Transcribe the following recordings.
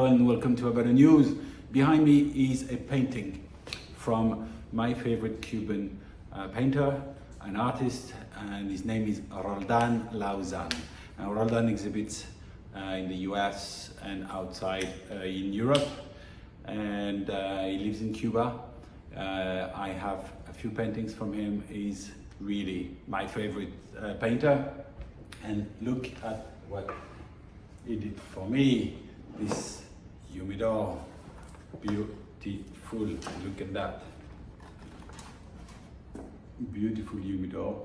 Hello and welcome to Habano News. Behind me is a painting from my favorite Cuban painter, an artist, and his name is Roldan Lauzan. Now, Roldan exhibits in the US and outside in Europe, and he lives in Cuba. I have a few paintings from him. He's really my favorite painter, and look at what he did for me. This humidor, beautiful. Look at that, beautiful humidor.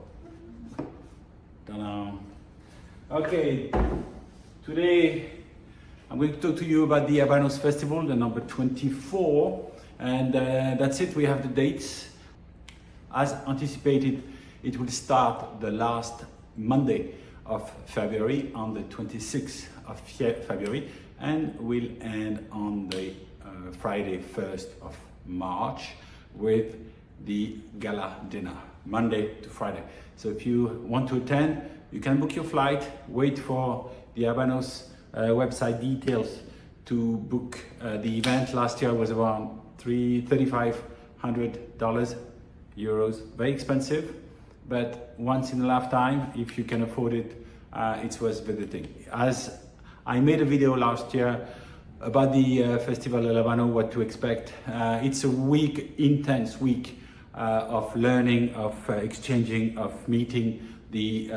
Ta-da. Okay, today I'm going to talk to you about the Habanos Festival, the number 24, and that's it. We have the dates. As anticipated, it will start the last Monday of February on the 26th of February and will end on the Friday 1st of March with the gala dinner, Monday to Friday. So if you want to attend, you can book your flight, wait for the Habanos website details to book the event. Last year was around $3,500 euros, very expensive, but once in a lifetime, if you can afford it, it's worth visiting. As I made a video last year about the Festival del Habano, what to expect. It's a week, intense week of learning, of exchanging, of meeting the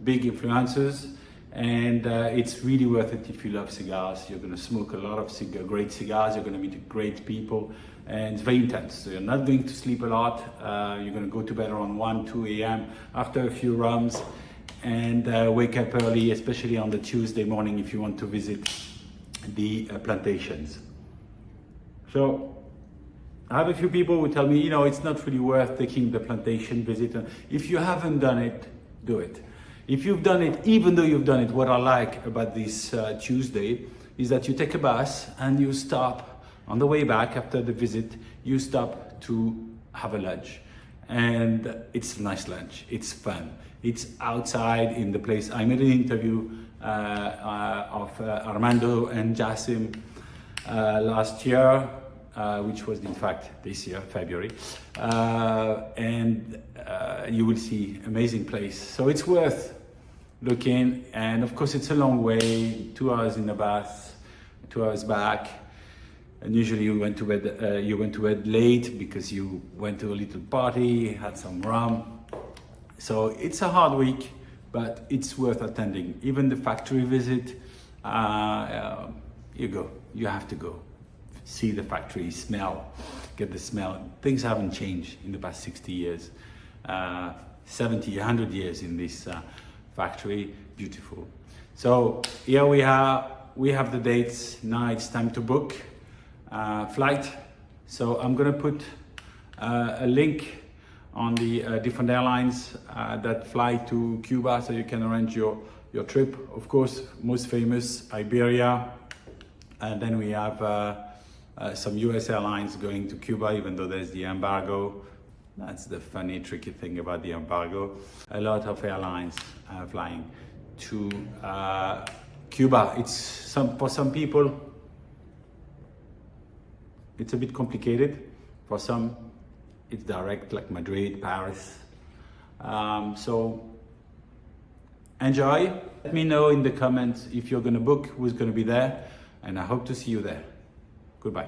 big influencers, and it's really worth it if you love cigars. You're going to smoke a lot of great cigars, you're going to meet great people, and it's very intense. So you're not going to sleep a lot, you're going to go to bed around 1, 2 a.m. after a few rums, and wake up early, especially on the Tuesday morning if you want to visit the plantations. So I have a few people who tell me, you know, it's not really worth taking the plantation visit. If you haven't done it, do it. If you've done it, even though you've done it, what I like about this Tuesday is that you take a bus and you stop on the way back after the visit, you stop to have a lunch. And it's a nice lunch, it's fun. It's outside in the place. I made an interview of Armando and Jassim last year, which was in fact this year, February. And you will see amazing place. So it's worth looking. And of course it's a long way, 2 hours in the bus, 2 hours back. And usually you went to bed late because you went to a little party, had some rum. So it's a hard week, but it's worth attending. Even the factory visit, you have to go. See the factory, smell, get the smell. Things haven't changed in the past 60 years, 70, 100 years in this factory, beautiful. So here we have the dates. Now it's time to book flight. So I'm gonna put a link on the different airlines that fly to Cuba, so you can arrange your trip. Of course, most famous, Iberia, and then we have some US airlines going to Cuba, even though there's the embargo. That's the funny, tricky thing about the embargo. A lot of airlines flying to Cuba. For some people, it's a bit complicated. For some, it's direct, like Madrid, Paris. So enjoy. Let me know in the comments if you're gonna book, who's gonna be there, and I hope to see you there. Goodbye.